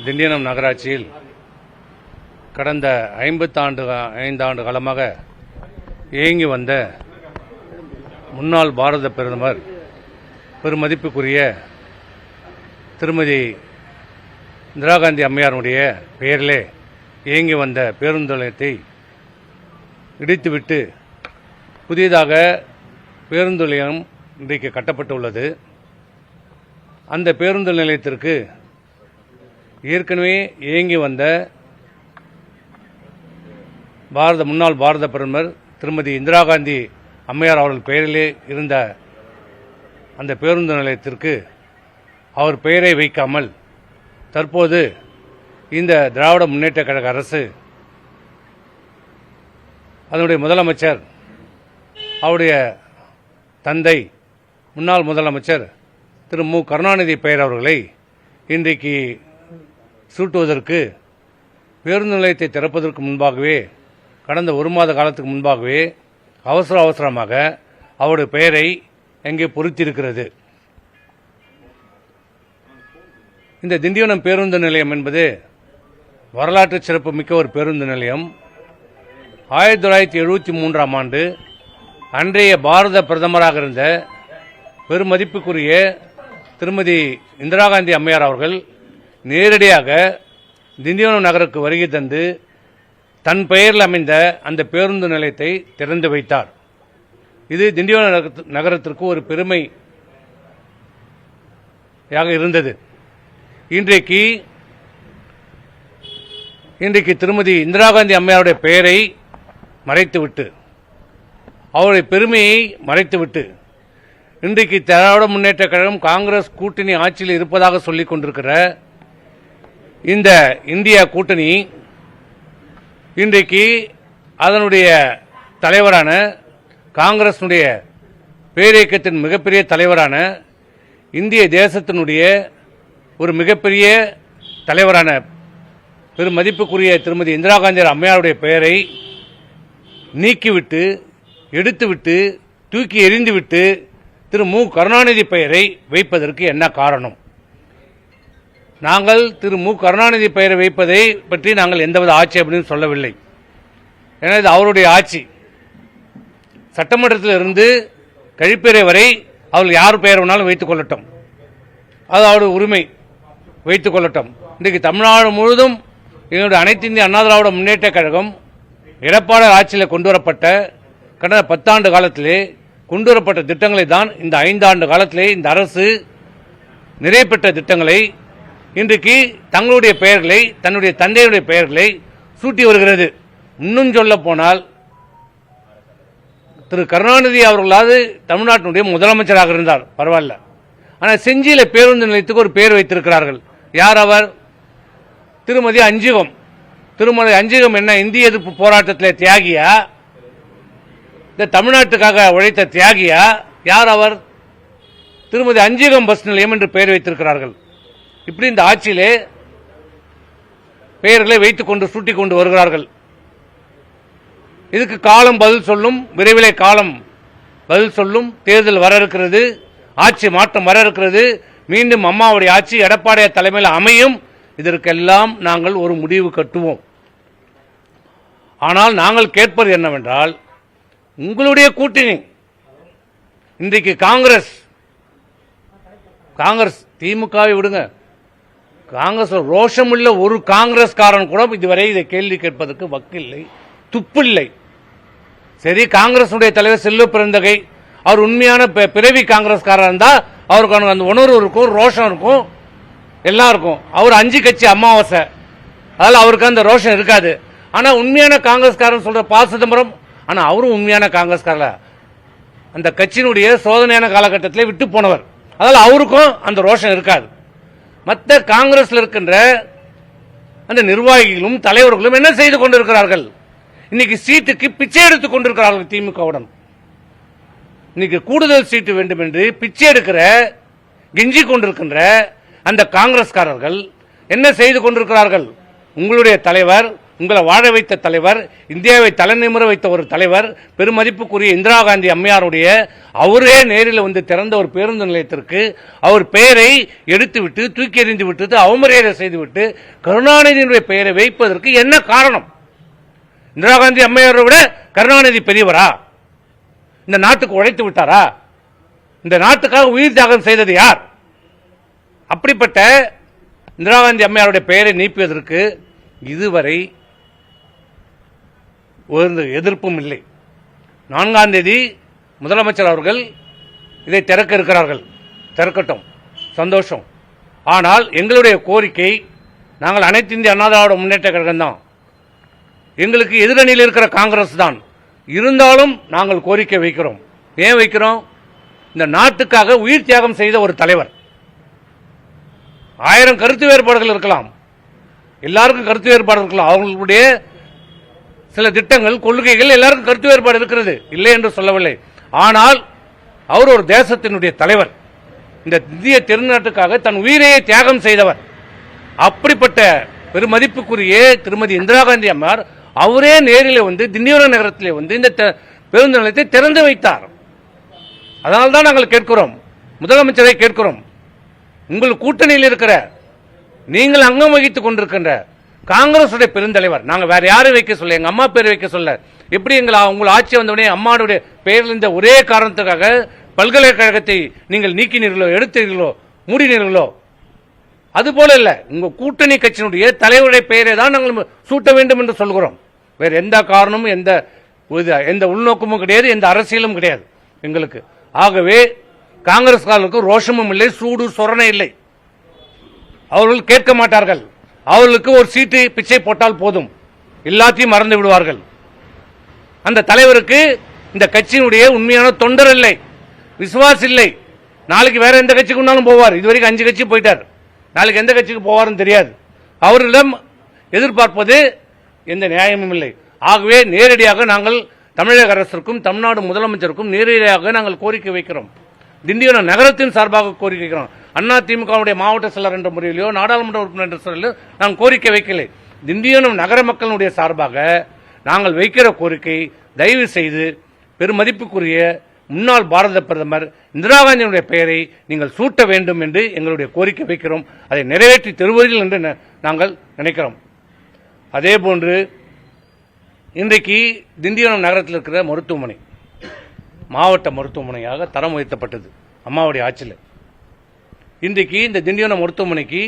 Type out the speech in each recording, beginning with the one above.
திண்டிவனம் நகராட்சியில் கடந்த 5 ஆண்டு காலமாக இயங்கி வந்த முன்னாள் பாரத பிரதமர் பெருமதிப்புக்குரிய திருமதி இந்திரா காந்தி அம்மையாருடைய பெயரிலே இயங்கி வந்த பேருந்து நிலையத்தை இடித்துவிட்டு புதியதாக பேருந்து நிலையம் இன்றைக்கு கட்டப்பட்டுள்ளது. அந்த பேருந்து நிலையத்திற்கு ஏற்கனவே இயங்கி வந்த முன்னாள் பாரத பிரதமர் திருமதி இந்திரா காந்தி அம்மையார் அவர்கள் பெயரிலே இருந்த அந்த பேருந்து நிலையத்திற்கு அவர் பெயரை வைக்காமல் தற்போது இந்த திராவிட முன்னேற்ற கழக அரசு அதனுடைய முதலமைச்சர் அவருடைய தந்தை முன்னாள் முதலமைச்சர் திரு மு கருணாநிதி பெயர் அவர்களை இன்றைக்கு சூட்டுவதற்கு பேருந்து நிலையத்தை திறப்பதற்கு முன்பாகவே கடந்த 1 மாத காலத்துக்கு முன்பாகவே அவசரமாக அவருடைய பெயரை எங்கே பொருத்தியிருக்கிறது. இந்த திண்டிவனம் பேருந்து நிலையம் என்பது வரலாற்று சிறப்பு மிக்க ஒரு பேருந்து நிலையம். 1973ஆம் ஆண்டு அன்றைய பாரத பிரதமராக இருந்த பெருமதிப்புக்குரிய திருமதி இந்திரா காந்தி அம்மையார் அவர்கள் நேரடியாக திண்டிவனம் நகருக்கு வருகை தந்து தன் பெயரில் அமைந்த அந்த பேருந்து நிலையத்தை திறந்து வைத்தார். இது திண்டிவனம் நகரத்திற்கு ஒரு பெருமையாக இருந்தது. இன்றைக்கு திருமதி இந்திரா காந்தி அம்மையாருடைய பெயரை மறைத்துவிட்டு அவருடைய பெருமையை மறைத்துவிட்டு இன்றைக்கு திராவிட முன்னேற்ற கழகம் காங்கிரஸ் கூட்டணி ஆட்சியில் இருப்பதாக சொல்லிக் கொண்டிருக்கிற இந்த இந்தியா கூட்டணி இன்றைக்கு அதனுடைய தலைவரான காங்கிரசுடைய பேரியக்கத்தின் மிகப்பெரிய தலைவரான இந்திய தேசத்தினுடைய ஒரு மிகப்பெரிய தலைவரான பெருமதிப்புக்குரிய திருமதி இந்திரா காந்தி அம்மையாருடைய பெயரை நீக்கிவிட்டு எடுத்துவிட்டு தூக்கி எறிந்துவிட்டு திரு மு கருணாநிதி பெயரை வைப்பதற்கு என்ன காரணம்? நாங்கள் திரு மு கருணாநிதி பெயரை வைப்பதை பற்றி நாங்கள் எந்தவித ஆட்சேபனையும் சொல்லவில்லை. ஏன்னா இது அவருடைய ஆட்சி. சட்டமன்றத்தில் இருந்து கழிப்பறை வரை அவர்கள் யார் பெயர் வேணாலும் வைத்துக் கொள்ளட்டும், அது அவருடைய உரிமை, வைத்துக் கொள்ளட்டும். இன்றைக்கு தமிழ்நாடு முழுவதும் எங்களுடைய அனைத்து இந்திய அண்ணா திராவிட முன்னேற்ற கழகம் எடப்பாடி ஆட்சியில் கொண்டுவரப்பட்ட கடந்த 10 ஆண்டு காலத்திலே கொண்டுவரப்பட்ட திட்டங்களை தான் இந்த 5 ஆண்டு காலத்திலே இந்த அரசு நிறைவேற்ற திட்டங்களை இன்றைக்கு தங்களுடைய பெயர்களை தன்னுடைய தந்தையுடைய பெயர்களை சூட்டி வருகிறது. இன்னும் சொல்ல போனால் திரு கருணாநிதி அவர்களாவது தமிழ்நாட்டினுடைய முதலமைச்சராக இருந்தார், பரவாயில்ல. ஆனால் செஞ்சியில பேருந்து நிலையத்துக்கு ஒரு பெயர் வைத்திருக்கிறார்கள். யார் அவர்? திருமதி அஞ்சுகம். திருமதி அஞ்சுகம் என்ன இந்திய எதிர்ப்பு போராட்டத்தில் தியாகியா? இந்த தமிழ்நாட்டுக்காக உழைத்த தியாகியா? யார் அவர்? திருமதி அஞ்சுகம் பஸ் நிலையம் என்று பெயர் வைத்திருக்கிறார்கள். இப்படி இந்த ஆட்சியிலே பெயர்களை வைத்துக் கொண்டு சூட்டிக் கொண்டு வருகிறார்கள். இதுக்கு காலம் பதில் சொல்லும், விரைவிலே காலம் பதில் சொல்லும். தேர்தல் வர இருக்கிறது, ஆட்சி மாற்றம் வர இருக்கிறது, மீண்டும் அம்மாவுடைய ஆட்சி எடப்பாடி தலைமையில் அமையும். இதற்கெல்லாம் நாங்கள் ஒரு முடிவு கட்டுவோம். ஆனால் நாங்கள் கேட்பது என்னவென்றால், உங்களுடைய கூட்டணி இன்றைக்கு காங்கிரஸ் திமுகவை விடுங்க, காங்கிரஸ் ரோஷமுள்ள ஒரு காங்கிரஸ்காரன் கூட இதுவரை இதை கேள்வி கேட்பதற்கு வக்கில்லை, துப்பில்லை. சரி, காங்கிரஸ் தலைவர் செல்வ பிறந்தகை அவர் உண்மையான பிறவி காங்கிரஸ்காரர் இருந்தா அவருக்கு அந்த உணர்வு இருக்கும், ரோஷம் இருக்கும், எல்லாம் இருக்கும். அவர் 5 கட்சி அமாவாசை, அதனால அவருக்கு அந்த ரோஷம் இருக்காது. ஆனா உண்மையான காங்கிரஸ்காரன் சொல்ற ப. சிதம்பரம், ஆனா அவரும் உண்மையான காங்கிரஸ்காரர், அந்த கட்சியினுடைய சோதனையான காலகட்டத்தில் விட்டு போனவர், அதனால அவருக்கும் அந்த ரோஷம் இருக்காது. மற்ற காங்கிரஸ்ல இருக்கின்ற அந்த நிர்வாகிகளும் தலைவர்களும் என்ன செய்து கொண்டிருக்கிறார்கள்? இன்னைக்கு சீட்டுக்கு பிச்சை எடுத்துக் கொண்டிருக்கிறார்கள். திமுகவுடன் இன்னைக்கு கூடுதல் சீட்டு வேண்டும் என்று பிச்சை எடுக்கிற கெஞ்சி கொண்டிருக்கின்ற அந்த காங்கிரஸ்காரர்கள் என்ன செய்து கொண்டிருக்கிறார்கள்? உங்களுடைய தலைவர் உங்களை வாழ வைத்த தலைவர், இந்தியாவை தலைநிமிர வைத்த ஒரு தலைவர், பெருமதிப்புக்குரிய இந்திரா காந்தி அம்மையாருடைய அவரே நேரில் வந்து திறந்த ஒரு பேருந்து நிலையத்திற்கு அவர் பெயரை எடுத்துவிட்டு தூக்கி எறிந்து விட்டு அவமரியாதை செய்துவிட்டு கருணாநிதியினுடைய பெயரை வைப்பதற்கு என்ன காரணம்? இந்திரா காந்தி அம்மையாரை விட கருணாநிதி பெரியவரா? இந்த நாட்டுக்கு உழைத்து விட்டாரா? இந்த நாட்டுக்காக உயிர் தியாகம் செய்தது யார்? அப்படிப்பட்ட இந்திரா காந்தி அம்மையாருடைய பெயரை நீக்குவதற்கு இதுவரை ஒரு எதிர்ப்பும் இல்லை. 4ஆம் தேதி முதலமைச்சர் அவர்கள் இதை திறக்க இருக்கிறார்கள். திறக்கட்டும், சந்தோஷம். ஆனால் எங்களுடைய கோரிக்கை, நாங்கள் அனைத்து இந்திய அண்ணா திராவிட முன்னேற்ற கழகம் தான், எங்களுக்கு எதிரணியில் இருக்கிற காங்கிரஸ் தான். இருந்தாலும் நாங்கள் கோரிக்கை வைக்கிறோம். ஏன் வைக்கிறோம்? இந்த நாட்டுக்காக உயிர் தியாகம் செய்த ஒரு தலைவர். 1000 கருத்து வேறுபாடுகள் இருக்கலாம், எல்லாருக்கும் கருத்து வேறுபாடு இருக்கலாம், அவங்களுடைய சில திட்டங்கள், கொள்கைகள் எல்லாருக்கும் கருத்து வேறுபாடு இருக்கிறது, இல்லை என்று சொல்லவில்லை. ஆனால் அவர் ஒரு தேசத்தினுடைய தலைவர், இந்த இந்திய திருநாட்டுக்காக தன் உயிரையே தியாகம் செய்தவர். அப்படிப்பட்ட பெருமதிப்புக்குரிய திருமதி இந்திரா காந்தி அம்மார் அவரே நேரில் வந்து திண்டிவனம் நகரத்திலே வந்து இந்த பேருந்து நிலையத்தை திறந்து வைத்தார். அதனால்தான் நாங்கள் கேட்கிறோம், முதலமைச்சரை கேட்கிறோம், உங்கள் கூட்டணியில் இருக்கிற, நீங்கள் அங்கம் வகித்துக் கொண்டிருக்கின்ற காங்கிரஸ் பெருந்தலைவர், நாங்கள் வேற யாரும் வைக்க சொல்ல, எங்க அம்மா பேர் வைக்க சொல்ல, எப்படி உங்கள் ஆட்சி வந்தவுடனே அம்மாவுடைய பெயரில் இருந்த ஒரே காரணத்துக்காக பல்கலைக்கழகத்தை நீங்கள் நீக்கினீர்களோ, எடுத்தீர்களோ, மூடினீர்களோ? அதுபோல இல்ல, உங்க கூட்டணி கட்சியினுடைய தலைவருடைய பெயரை தான் நாங்கள் சூட்ட வேண்டும் என்று சொல்கிறோம். வேற எந்த காரணமும், எந்த உள்நோக்கமும் கிடையாது, எந்த அரசியலும் கிடையாது எங்களுக்கு. ஆகவே காங்கிரஸ்காரர்களுக்கு ரோஷமும் இல்லை, சூடு சொரணை இல்லை. அவர்கள் கேட்க மாட்டார்கள். அவர்களுக்கு ஒரு சீட்டு பிச்சை போட்டால் போதும், எல்லாத்தையும் மறந்து விடுவார்கள். அந்த தலைவருக்கு இந்த கட்சியினுடைய உண்மையான தொண்டர் இல்லை, விசுவாஸ் இல்லை. நாளைக்கு வேற எந்த கட்சிக்கு வேணாலும் போவார். இதுவரைக்கும் 5 கட்சி போயிட்டார், நாளைக்கு எந்த கட்சிக்கு போவார்னு தெரியாது. அவர்களிடம் எதிர்பார்ப்பது எந்த நியாயமும் இல்லை. ஆகவே நேரடியாக நாங்கள் தமிழக அரசிற்கும் தமிழ்நாடு முதலமைச்சருக்கும் நேரடியாக நாங்கள் கோரிக்கை வைக்கிறோம். திண்டிவனம் நகரத்தின் சார்பாக கோரிக்கை வைக்கிறோம். அண்ணா திமுகவுடைய மாவட்ட செயலர் என்ற முறையிலோ, நாடாளுமன்ற உறுப்பினர் என்ற முறையிலோ நாங்கள் கோரிக்கை வைக்கலை. திண்டிவனம் நகர மக்களுடைய சார்பாக நாங்கள் வைக்கிற கோரிக்கை, தயவு செய்து பெருமதிப்புக்குரிய முன்னாள் பாரத பிரதமர் இந்திரா காந்தியினுடைய பெயரை நீங்கள் சூட்ட வேண்டும் என்று எங்களுடைய கோரிக்கை வைக்கிறோம். அதை நிறைவேற்றி தருவீர்கள் என்று நாங்கள் நினைக்கிறோம். அதேபோன்று இன்றைக்கு திண்டிவனம் நகரத்தில் இருக்கிற மருத்துவமனை மாவட்ட மருத்துவமனையாக தரம் உயர்த்தப்பட்டது அம்மாவுடைய ஆட்சியில். இன்றைக்கு இந்த திண்டிவனம் மருத்துவமனைக்கு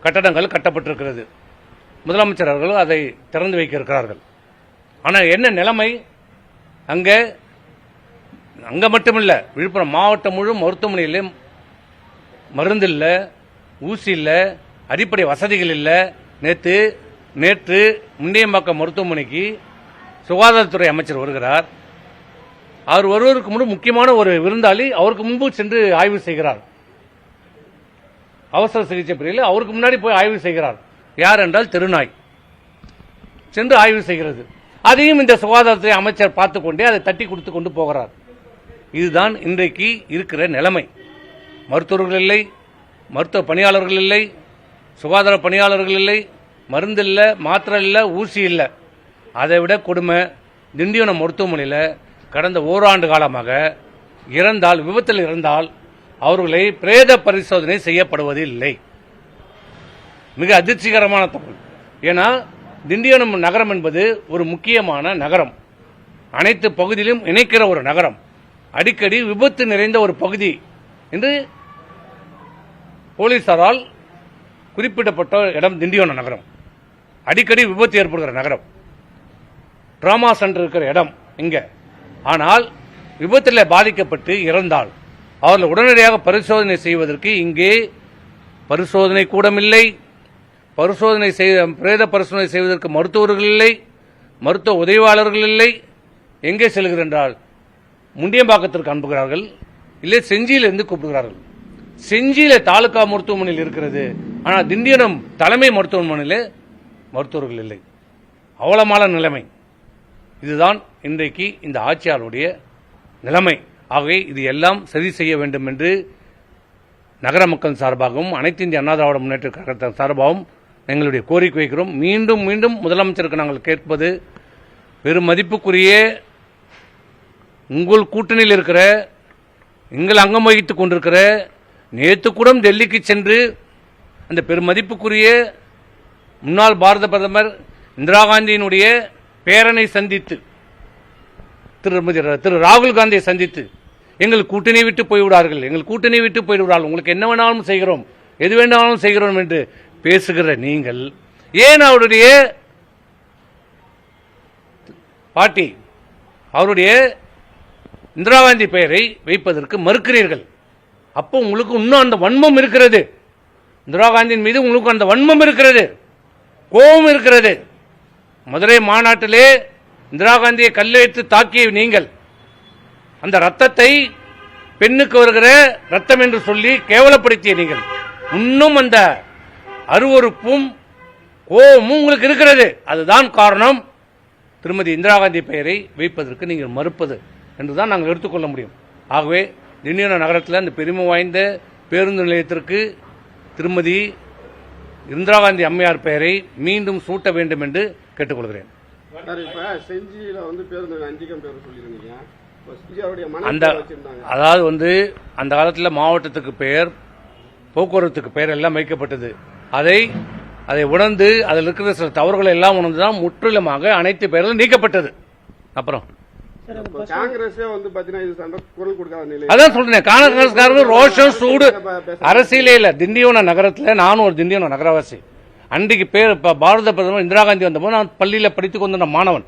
கட்டடங்கள் கட்டப்பட்டிருக்கிறது. முதலமைச்சர் அவர்கள் அதை திறந்து வைக்க இருக்கிறார்கள். ஆனால் என்ன நிலைமை? அங்க மட்டுமில்ல, விழுப்புரம் மாவட்டம் முழு மருத்துவமனையிலே மருந்து இல்லை, ஊசி இல்லை, அடிப்படை வசதிகள் இல்லை. நேற்று முண்டியம்பாக்கம் மருத்துவமனைக்கு சுகாதாரத்துறை அமைச்சர் வருகிறார். அவர் வருவதற்கு முன்பு முக்கியமான ஒரு விருந்தாளி அவருக்கு முன்பு சென்று ஆய்வு செய்கிறார். அவசர சிகிச்சை பிரிவில் அவருக்கு முன்னாடி போய் ஆய்வு செய்கிறார். யார் என்றால் திருநாய் சென்று ஆய்வு செய்கிறது. அதையும் இந்த சுகாதாரத்துறை அமைச்சர் பார்த்துக் கொண்டே அதை தட்டி கொடுத்து கொண்டு போகிறார். இதுதான் இன்றைக்கு இருக்கிற நிலைமை. மருத்துவர்கள் இல்லை, மருத்துவ பணியாளர்கள் இல்லை, சுகாதார பணியாளர்கள் இல்லை, மருந்து இல்லை, மாத்திரை இல்லை, ஊசி இல்லை. அதை விட கொடுமை, திண்டிவனம் மருத்துவமனையில் கடந்த ஓராண்டு காலமாக விபத்தில் இறந்தால் அவர்களை பிரேத பரிசோதனை செய்யப்படுவது இல்லை. மிக அதிர்ச்சிகரமான தகவல். ஏன்னா திண்டிவனம் நகரம் என்பது ஒரு முக்கியமான நகரம், அனைத்து பகுதியிலும் இணைக்கிற ஒரு நகரம், அடிக்கடி விபத்து நிறைந்த ஒரு பகுதி என்று போலீசாரால் குறிப்பிடப்பட்ட இடம் திண்டிவனம் நகரம். அடிக்கடி விபத்து ஏற்படுகிற நகரம், டிராமா சென்டர் இருக்கிற இடம் இங்க. ஆனால் விபத்தில் பாதிக்கப்பட்டு இறந்தால் அவர்கள் உடனடியாக பரிசோதனை செய்வதற்கு இங்கே பரிசோதனை கூடம் இல்லை, பிரேத பரிசோதனை செய்வதற்கு மருத்துவர்கள் இல்லை, மருத்துவ உதவியாளர்கள் இல்லை. எங்கே செல்கிறார் என்றால் முண்டியம்பாக்கத்திற்கு அனுப்புகிறார்கள், இல்லை செஞ்சியிலிருந்து கூப்பிடுகிறார்கள். செஞ்சியில தாலுகா மருத்துவமனையில் இருக்கிறது, ஆனால் திண்டிவனம் தலைமை மருத்துவமனையில் மருத்துவர்கள் இல்லை. அவலமான நிலைமை. இதுதான் இன்றைக்கு இந்த ஆட்சியாளருடைய நிலைமை. ஆகவே இது எல்லாம் சரி செய்ய வேண்டும் என்று நகர மக்கள் சார்பாகவும் அனைத்து இந்திய அண்ணா திராவிட முன்னேற்ற கழகத்தின் சார்பாகவும் எங்களுடைய கோரிக்கை வைக்கிறோம். மீண்டும் மீண்டும் முதலமைச்சருக்கு நாங்கள் கேட்பது, பெரும் மதிப்புக்குரிய உங்கள் கூட்டணியில் இருக்கிற, எங்கள் அங்கம் வகித்துக் கொண்டிருக்கிற, நேற்று கூட டெல்லிக்கு சென்று அந்த பெருமதிப்புக்குரிய முன்னாள் பாரத பிரதமர் இந்திரா காந்தியினுடைய பேரனை சந்தித்து, திரு ராகுல் காந்தியை சந்தித்து, எங்கள் கூட்டணி விட்டு போய்விடார்கள், எங்கள் கூட்டணி விட்டு போய்விடார்கள், உங்களுக்கு என்ன வேணாலும் செய்கிறோம், எது வேணாலும் செய்கிறோம் என்று பேசுகிற நீங்கள் ஏன் அவருடைய பாட்டி, அவருடைய இந்திரா காந்தி பெயரை வைப்பதற்கு மறுக்கிறீர்கள்? அப்போ உங்களுக்கு இன்னும் அந்த வன்மம் இருக்கிறது, இந்திரா காந்தியின் மீது உங்களுக்கு அந்த வன்மம் இருக்கிறது, கோபம் இருக்கிறது. மதுரை மாநாட்டிலே இந்திரா காந்தியை கல்லை வைத்து தாக்கிய நீங்கள் அந்த ரத்தத்தை பெண்ணுக்கு வருகிற ரத்தம் என்று சொல்லி கேவலப்படுத்திய நீங்கள் இன்னும் அந்த அருவருப்பும் கோபமும் உங்களுக்கு இருக்கிறது. அதுதான் காரணம் திருமதி இந்திரா காந்தி பெயரை வைப்பதற்கு நீங்கள் மறுப்பது என்றுதான் நாங்கள் எடுத்துக்கொள்ள முடியும். ஆகவே திண்டிவனம் நகரத்தில் அந்த பெருமை வாய்ந்த பேருந்து நிலையத்திற்கு திருமதி இந்திரா காந்தி அம்மையார் பெயரை மீண்டும் சூட்ட வேண்டும் என்று கேட்டுக்கொள்கிறேன். அதாவது அந்த காலத்தில் மாவட்டத்துக்கு பெயர், போக்குவரத்துக்கு பெயர் எல்லாம் வைக்கப்பட்டது. அதை உணர்ந்து அதில் இருக்கிற சில தவறுகளை எல்லாம் உணர்ந்துதான் முற்றிலுமாக அனைத்து பெயர்களும் நீக்கப்பட்டது. அப்புறம் அதான் சொல்றேன், காங்கிரஸ்காரங்க ரோஷம் சூடு அரசியலே இல்ல. திண்டிவனம் நகரத்தில் நானும் ஒரு திண்டிவனம் நகரவாசி. அன்றைக்கு பேர் பாரத பிரதமர் இந்திரா காந்தி வந்தபோது நான் பள்ளியில் படித்துக் கொண்டிருந்த மாணவன்.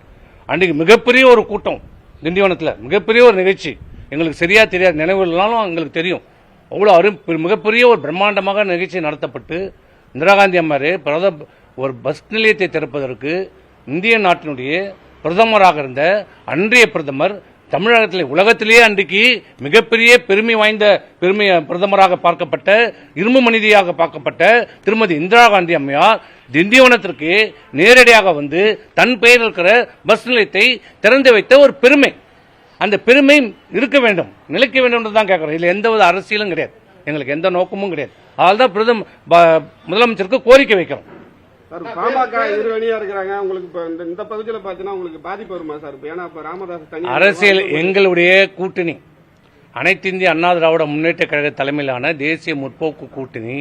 அன்றைக்கு மிகப்பெரிய ஒரு கூட்டம் திண்டிவனத்தில், மிகப்பெரிய ஒரு நிகழ்ச்சி. எங்களுக்கு சரியா தெரியாது, நினைவுகளாலும் எங்களுக்கு தெரியும். அவ்வளோ மிகப்பெரிய ஒரு பிரம்மாண்டமாக நிகழ்ச்சி நடத்தப்பட்டு இந்திரா காந்தி அம்மாரே ஒரு பஸ் நிலையத்தை திறப்பதற்கு இந்திய நாட்டினுடைய பிரதமராக இருந்த அன்றைய பிரதமர், தமிழகத்தில் உலகத்திலேயே அன்றைக்கு மிகப்பெரிய பெருமை வாய்ந்த பிரதமராக பார்க்கப்பட்ட, இரும்பு மனிதியாக பார்க்கப்பட்ட திருமதி இந்திரா காந்தி அம்மையார் திண்டிவனத்திற்கு நேரடியாக வந்து தன் பெயர் இருக்கிற பஸ் நிலையத்தை திறந்து வைத்த ஒரு பெருமை. அந்த பெருமை இருக்க வேண்டும், நிலைக்க வேண்டும் என்று தான் கேட்கிறோம். இதில் எந்தவித அரசியலும் கிடையாது, எங்களுக்கு எந்த நோக்கமும் கிடையாது. அதனால்தான் முதலமைச்சருக்கு கோரிக்கை வைக்கிறோம். பாமக எதிரணியா இருக்கிறாங்க, உங்களுக்கு இந்த பகுதியில் பார்த்தீங்கன்னா உங்களுக்கு பாதிப்பு வருமா சார்? ஏன்னா ராமதாஸ் அரசியல் எங்களுடைய கூட்டணி அனைத்து இந்திய அண்ணா திராவிட முன்னேற்ற கழக தலைமையிலான தேசிய முற்போக்கு கூட்டணி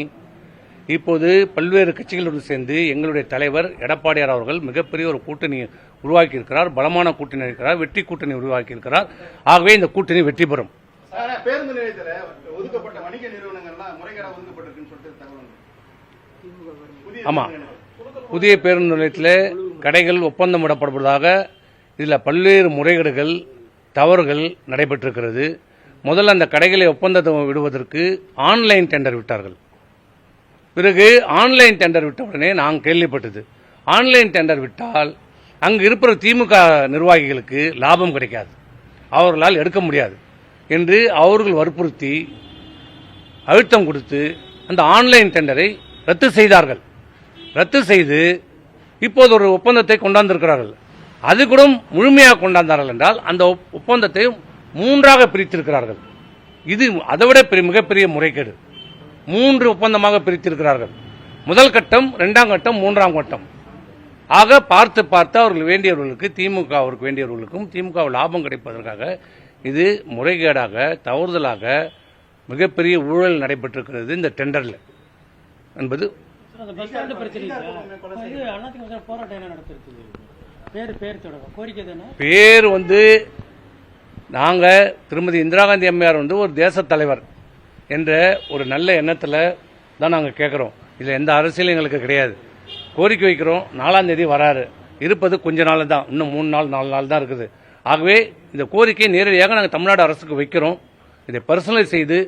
இப்போது பல்வேறு கட்சிகளுடன் சேர்ந்து எங்களுடைய தலைவர் எடப்பாடியார் அவர்கள் மிகப்பெரிய ஒரு கூட்டணி உருவாக்கி இருக்கிறார், பலமான கூட்டணி இருக்கிறார், வெற்றி கூட்டணி உருவாக்கி இருக்கிறார். ஆகவே இந்த கூட்டணி வெற்றி பெறும். பேருந்து நிலையத்தில் ஒதுக்கப்பட்ட வணிக நிறுவனங்கள்லாம் முறைகேடாக ஒதுக்கப்பட்டிருக்குன்னு சொல்லிட்டு தகவல். ஆமா, புதிய பேருந்து நிலையத்தில் கடைகள் ஒப்பந்தம் விடப்படுவதாக இதில் பல்வேறு முறைகேடுகள், தவறுகள் நடைபெற்றிருக்கிறது. முதல்ல அந்த கடைகளை ஒப்பந்தத்தை விடுவதற்கு ஆன்லைன் டெண்டர் விட்டார்கள். பிறகு ஆன்லைன் டெண்டர் விட்ட உடனே நாங்கள் கேள்விப்பட்டது, ஆன்லைன் டெண்டர் விட்டால் அங்கு இருக்கிற திமுக நிர்வாகிகளுக்கு லாபம் கிடைக்காது, அவர்களால் எடுக்க முடியாது என்று அவர்கள் வற்புறுத்தி அழுத்தம் கொடுத்து அந்த ஆன்லைன் டெண்டரை ரத்து செய்தார்கள். ரத்து செய்து இப்போது ஒரு ஒப்பந்தத்தை கொண்டாந்திருக்கிறார்கள். அது கூட முழுமையாக கொண்டாந்தார்கள் என்றால் அந்த ஒப்பந்தத்தை 3ஆக பிரித்திருக்கிறார்கள். இது அதைவிட மிகப்பெரிய முறைகேடு. 3 ஒப்பந்தமாக பிரித்திருக்கிறார்கள். முதல் கட்டம், 2ஆம் கட்டம், 3ஆம் கட்டம். ஆக பார்த்து அவர்கள் வேண்டியவர்களுக்கு, திமுக அவருக்கு வேண்டியவர்களுக்கும் திமுக லாபம் கிடைப்பதற்காக இது முறைகேடாக, தவறுதலாக மிகப்பெரிய ஊழல் நடைபெற்றிருக்கிறது இந்த டெண்டரில் என்பது. பேர் நாங்கள் திருமதி இந்திரா காந்தி அம்மையார் ஒரு தேச தலைவர் என்ற ஒரு நல்ல எண்ணத்தில் தான் நாங்கள் கேட்குறோம். இதில் எந்த அரசியலும் எங்களுக்கு கிடையாது. கோரிக்கை வைக்கிறோம். 4ஆம் தேதி வராரு, இருப்பது கொஞ்ச நாள் தான், இன்னும் 3 நாள் 4 நாள் தான் இருக்குது. ஆகவே இந்த கோரிக்கையை நேரடியாக நாங்கள் தமிழ்நாடு அரசுக்கு வைக்கிறோம். இதை பர்சனலைஸ் செய்து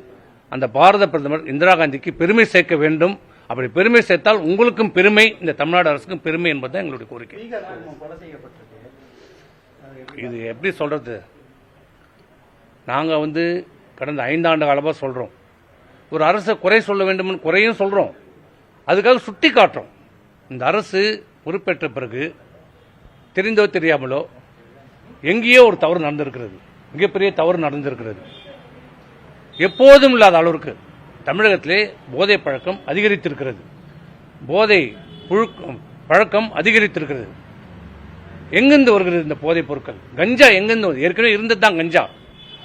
அந்த பாரத பிரதமர் இந்திரா காந்திக்கு பெருமை சேர்க்க வேண்டும். அப்படி பெருமை சேர்த்தால் உங்களுக்கும் பெருமை, இந்த தமிழ்நாடு அரசுக்கும் பெருமை என்பதுதான் எங்களுடைய கோரிக்கை. இது எப்படி சொல்றது, நாங்கள் கடந்த 5 ஆண்டு காலமாக சொல்றோம், ஒரு அரசை குறை சொல்ல வேண்டும், குறையும் சொல்றோம், அதுக்காக சுட்டி காட்டுறோம். இந்த அரசு பொறுப்பேற்ற பிறகு தெரிந்தோ தெரியாமலோ எங்கேயோ ஒரு தவறு நடந்திருக்கிறது, மிகப்பெரிய தவறு நடந்திருக்கிறது. எப்போதும் இல்லாத அளவிற்கு தமிழகத்திலே போதை பழக்கம் அதிகரித்திருக்கிறது. போதை பழக்கம் அதிகரித்திருக்கிறது. எங்கிருந்து வருகிறது இந்த போதைப் பொருட்கள்? கஞ்சா எங்கிருந்து வருது? ஏற்கனவே இருந்தது தான் கஞ்சா.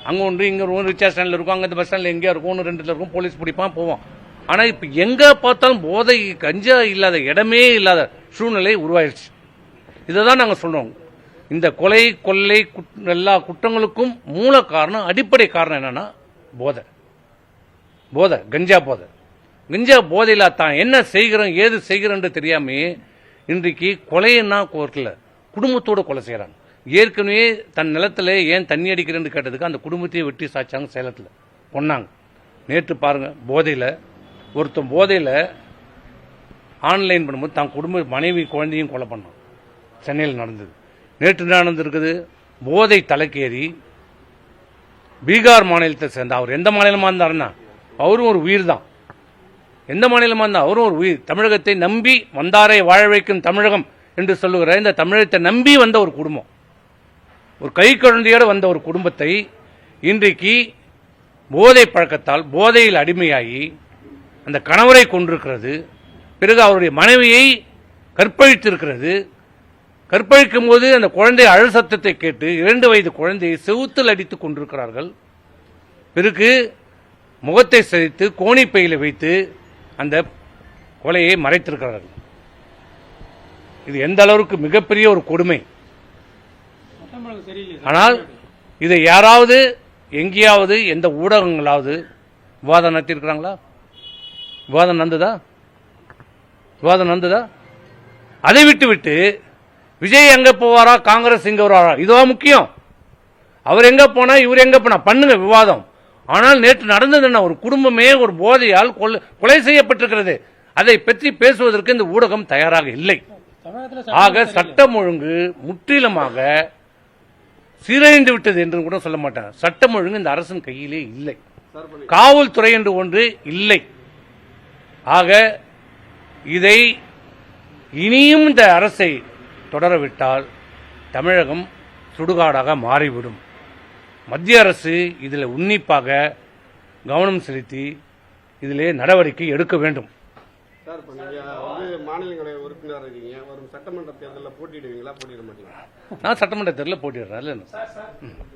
அங்கே ஒன்று இங்கே ஒன்று ரிச்சா ஸ்டாண்டில் இருக்கும், அங்கே பஸ் ஸ்டாண்டில் எங்கேயா இருக்கும், ஒன்று ரெண்டுல இருக்கும், போலீஸ் பிடிப்பான் போவோம். ஆனால் இப்போ எங்கே பார்த்தாலும் போதை கஞ்சா இல்லாத இடமே இல்லாத சூழ்நிலை உருவாயிருச்சு. இதை தான் நாங்கள் சொல்றோம். இந்த கொலை கொள்ளை எல்லா குற்றங்களுக்கும் மூல காரணம், அடிப்படை காரணம் என்னன்னா போதை, கஞ்சா போதை. கஞ்சா போதையில தான் என்ன செய்கிறோம் ஏது செய்கிறோம் தெரியாமே இன்றைக்கு கொலைன்னா கோர்ட்டில் குடும்பத்தோட கொலை செய்யறாங்க. ஏற்கனவே தன் நிலத்துல ஏன் தண்ணி அடிக்கிறேன்னு கேட்டதுக்கு அந்த குடும்பத்தையே வெட்டி சாச்சாங்க, சேலத்தில் கொன்னாங்க. நேற்று பாருங்க, ஒருத்தன் போதையில ஆன்லைன் பண்ணும்போது தான் குடும்ப மனைவி குழந்தையும் கொலை பண்ணான். சென்னையில் நடந்தது. நேற்று நடந்திருக்குது. போதை தலைக்கேறி பீகார் மாநிலத்தை சேர்ந்த அவர் எந்த மாநிலமா இருந்தாருன்னா அவரும் ஒரு உயிர் தான். எந்த மாநிலமா இருந்தா அவரும் ஒரு உயிர். தமிழகத்தை நம்பி வந்தாரை வாழ வைக்கும் தமிழகம் என்று சொல்லுகிற இந்த தமிழகத்தை நம்பி வந்த ஒரு குடும்பம், ஒரு கை குழந்தையோடு வந்த ஒரு குடும்பத்தை இன்றைக்கு போதை பழக்கத்தால் போதையில் அடிமையாகி அந்த கணவரை கொண்டிருக்கிறது. பிறகு அவருடைய மனைவியை கற்பழித்திருக்கிறது. கற்பழிக்கும் போது அந்த குழந்தை அழு சத்தத்தை கேட்டு 2 வயது குழந்தையை செவுத்தில் அடித்துக் கொண்டிருக்கிறார்கள். பிறகு முகத்தை சிதைத்து கோணிப்பையில் வைத்து அந்த கொலையை மறைத்திருக்கிறார்கள். இது எந்த அளவுக்கு மிகப்பெரிய ஒரு கொடுமை. ஆனால் இதை யாராவது எங்கேயாவது எந்த ஊடகங்களாவது விவாதம் நடத்தியிருக்கிறாங்களா? விவாதம் நடந்ததா? அதை விட்டு விஜய் எங்க போவாரா, காங்கிரஸ் எங்க வருவாரா, இதுவா முக்கியம்? அவர் எங்க போனா இவர் எங்க போனா பண்ணுங்க விவாதம். ஆனால் நேற்று நடந்தது என்ன? ஒரு குடும்பமே ஒரு போதையால் கொலை செய்யப்பட்டிருக்கிறது. அதை பற்றி பேசுவதற்கு இந்த ஊடகம் தயாராக இல்லை. ஆக சட்டம் ஒழுங்கு முற்றிலுமாக சீரழிந்து விட்டது என்று கூட சொல்ல மாட்டேன். சட்டம் ஒழுங்கு இந்த அரசின் கையிலே இல்லை. காவல்துறை என்று ஒன்று இல்லை. ஆக இதை இனியும் இந்த அரசை தொடரவிட்டால் தமிழகம் சுடுகாடாக மாறிவிடும். மத்திய அரசு இதில் உன்னிப்பாக கவனம் செலுத்தி இதிலே நடவடிக்கை எடுக்க வேண்டும். சார், இப்போ நீங்கள் மாநிலங்களவை உறுப்பினர் இருக்கீங்க, வரும் சட்டமன்ற தேர்தலில் போட்டிடுவீங்களா, போட்டிட மாட்டீங்களா? நான் சட்டமன்ற தேர்தலில் போட்டிடுறேன். இல்லை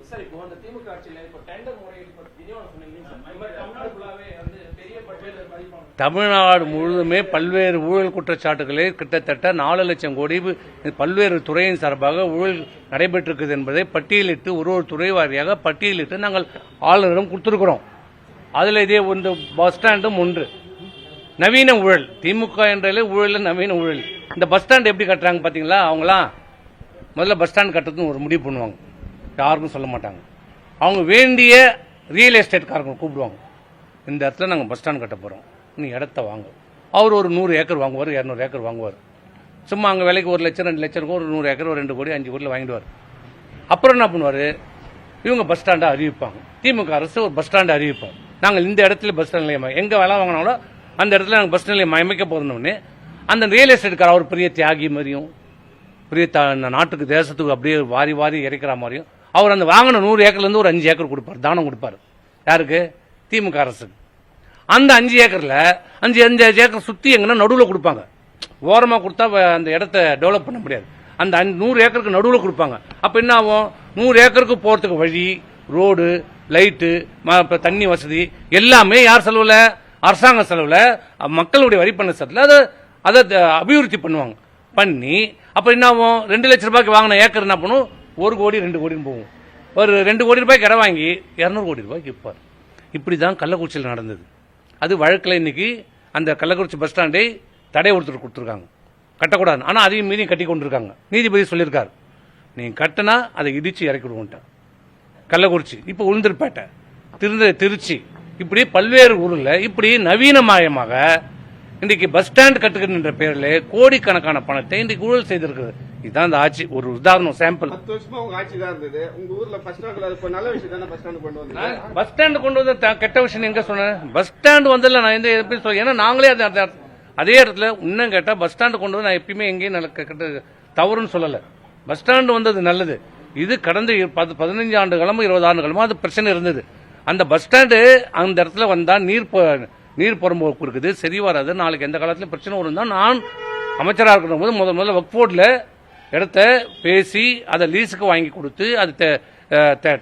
சார், இப்போ அந்த திமுக ஆட்சியில் இப்போ டெண்டர் முறையில் தமிழ்நாடு முழுவதுமே பல்வேறு ஊழல் குற்றச்சாட்டுகளை கிட்டத்தட்ட 4 லட்சம் கோடி பல்வேறு துறையின் சார்பாக ஊழல் நடைபெற்றிருக்கிறது என்பதை பட்டியலிட்டு ஒரு துறை வாரியாக பட்டியலிட்டு நாங்கள் ஆளுநரிடம் கொடுத்திருக்கிறோம். அதில் இதே ஒன்று பஸ் ஸ்டாண்டும் ஒன்று. நவீன ஊழல், திமுக என்றாலே ஊழல், நவீன ஊழல். இந்த பஸ் ஸ்டாண்ட் எப்படி கட்டுறாங்க பாத்தீங்களா? அவங்களாம் முதல்ல பஸ் ஸ்டாண்ட் கட்டுறதுன்னு ஒரு முடிவு பண்ணுவாங்க, யாருக்கும் சொல்ல மாட்டாங்க. அவங்க வேண்டிய ரியல் எஸ்டேட்காரங்க கூப்பிடுவாங்க, இந்த இடத்துல நாங்கள் பஸ் ஸ்டாண்ட் கட்ட போறோம், நீ இடத்த வாங்க. அவர் ஒரு 100 ஏக்கர் வாங்குவார், 200 ஏக்கர் வாங்குவார். சும்மா அங்கே விலைக்கு 1 லட்சம் 2 லட்சம் இருக்கும், ஒரு 100 ஏக்கர் ஒரு 2 கோடி 5 கோடியில் வாங்கிடுவார். அப்புறம் என்ன பண்ணுவார்? இவங்க பஸ் ஸ்டாண்டை அறிவிப்பாங்க. திமுக அரசு ஒரு பஸ் ஸ்டாண்டை அறிவிப்பாங்க, நாங்கள் இந்த இடத்துல பஸ் ஸ்டாண்ட் நிலையம் எங்க வேலை வாங்கினாங்களோ அந்த இடத்துல நாங்கள் பஸ் நிலையம் அமைக்க போறோம்னு அந்த ரியல் எஸ்டேட்கார அவர் பெரிய தியாகி மாதிரியும் பெரிய நாட்டுக்கு தேசத்துக்கு அப்படியே வாரி வாரி இறைக்கிற மாதிரியும் அவர் அந்த வாங்கின 100 ஏக்கர்லேருந்து ஒரு 5 ஏக்கர் கொடுப்பார், தானம் கொடுப்பார். யாருக்கு? திமுக அரசுக்கு. அந்த 5 ஏக்கர்ல 5 ஏக்கர் சுத்தி எங்கன்னா நடுவில் கொடுப்பாங்க. ஓரமா கொடுத்தா அந்த இடத்த டெவலப் பண்ண முடியாது. அந்த 100 ஏக்கருக்கு நடுவில் கொடுப்பாங்க. அப்ப என்ன ஆகும்? 100 ஏக்கருக்கு போறதுக்கு வழி, ரோடு, லைட்டு, தண்ணி வசதி எல்லாமே யார் செலவுல? அரசாங்க செலவுல, மக்களுடைய வரி பண்ண செலவுல அதை அபிவிருத்தி பண்ணுவாங்க. பண்ணி அப்ப என்ன ஆகும்? 2 லட்சம் ரூபாய்க்கு வாங்கின ஏக்கர் என்ன பண்ணும்? 1 கோடி 2 கோடின்னு போகும். ஒரு 2 கோடி ரூபாய்க்கு இடம் வாங்கி 200 கோடி ரூபாய்க்கு விற்பார். இப்படிதான் கள்ளக்குறிச்சியில் நடந்தது. அது வழக்கில் இன்னைக்கு அந்த கள்ளக்குறிச்சி பஸ் ஸ்டாண்டை தடை கொடுத்துருக்காங்க, கட்டக்கூடாது. ஆனால் அதையும் மீறி கட்டி கொண்டிருக்காங்க. நீதிபதி சொல்லியிருக்காரு, நீங்க கட்டினா அதை இடிச்சு இறக்கிடுவோம். கள்ளக்குறிச்சி, இப்போ உளுந்தூர்பேட்டை, திருச்சி, இப்படி பல்வேறு ஊரில் இப்படி நவீனமயமாக இன்றைக்கு பஸ் ஸ்டாண்ட் கட்டுகின்ற பேரில் கோடிக்கணக்கான பணத்தை இன்றைக்கு ஊழல் செய்திருக்கிறது. இதுதான் இந்த ஆட்சி. ஒரு உதாரணம், சாம்பிள். 10 வருஷமா உங்க ஆட்சி தான் இருந்தது. உங்க ஊர்ல பஸ் ஸ்டாண்ட் நல்ல விஷயம் தானே பஸ் ஸ்டாண்ட் கொண்டு வந்தீங்க. பஸ் ஸ்டாண்ட் கொண்டு வந்து கெட்ட விஷயம் எங்க சொன்னேன்? பஸ் ஸ்டாண்ட் வந்ததில்ல நான் எந்த எப்படி சொல்ல, ஏன்னா நாங்களே அதே இடத்துல இன்னும் கேட்டா பஸ் ஸ்டாண்ட் கொண்டு வந்து நான் எப்பயுமே எங்கேயும் தவறுன்னு சொல்லல. பஸ் ஸ்டாண்ட் வந்தது நல்லது. இது கடந்த 15 ஆண்டு காலமும் 20 ஆண்டு காலமும் அது பிரச்சனை இருந்தது. அந்த பஸ் ஸ்டாண்டு அந்த இடத்துல வந்தா நீர் புறம்போக்கு இருக்குது, சரி வராது. நாளைக்கு எந்த காலத்துல பிரச்சனை வரும் தான் நான் அமைச்சராக இருக்கிற போது முதல்ல வக்ஃப் போர்டில் இடத்த பேசி அதை லீஸுக்கு வாங்கி கொடுத்து அது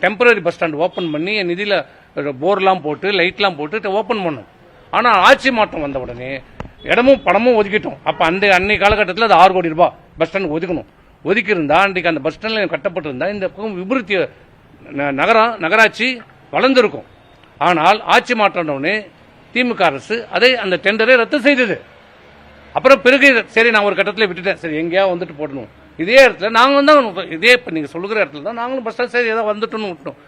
டெம்பரரி பஸ் ஸ்டாண்ட் ஓப்பன் பண்ணி என் நிதியில் போர்லாம் போட்டு லைட்லாம் போட்டு ஓப்பன் பண்ணோம். ஆனால் ஆட்சி மாற்றம் வந்த உடனே இடமும் பணமும் ஒதுக்கிட்டோம். அப்போ அன்னைக்கு காலகட்டத்தில் அது 6 கோடி ரூபாய் பஸ் ஸ்டாண்ட் ஒதுக்கணும். ஒதுக்கியிருந்தா அன்றைக்கு அந்த பஸ் ஸ்டாண்டில் கட்டப்பட்டிருந்தா இந்த பக்கம் விபூர்த்தி நகராட்சி வளர்ந்துருக்கும். ஆனால் ஆட்சி மாற்றவுடனே திமுக அரசு அந்த டெண்டரை ரத்து செய்தது. அப்புறம் பிறகு சரி நான் ஒரு கட்டத்தில் விட்டுட்டேன், சரி எங்கேயா வந்துட்டு போடணும். இதே இடத்துல நாங்களும் தான் இதே இப்போ நீங்கள் சொல்லுகிற இடத்துல தான் நாங்களும் பஸ் ஸ்டாண்ட் சரி ஏதாவது வந்துட்டோன்னு விட்டோம்.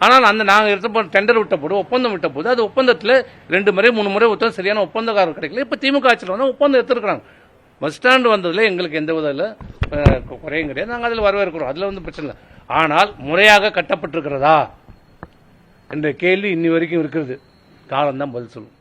ஆனால் நாங்கள் எடுத்த டெண்டர் விட்ட போது ஒப்பந்தம் விட்ட போது அது ஒப்பந்தத்தில் 2 முறை 3 முறை ஒருத்தர் சரியான ஒப்பந்தக்காரர் கிடைக்கல. இப்போ திமுக ஆட்சியில் வந்து ஒப்பந்தம் எடுத்துருக்காங்க. பஸ் ஸ்டாண்டு வந்ததில் எங்களுக்கு எந்த வித குறையும் கிடையாது. நாங்கள் அதில் வரவேற்கிறோம், அதில் வந்து பிரச்சனை இல்லை. ஆனால் முறையாக கட்டப்பட்டிருக்கிறதா என்ற கேள்வி இன்னி வரைக்கும் இருக்கிறது. காலம்தான் பதில் சொல்லும்.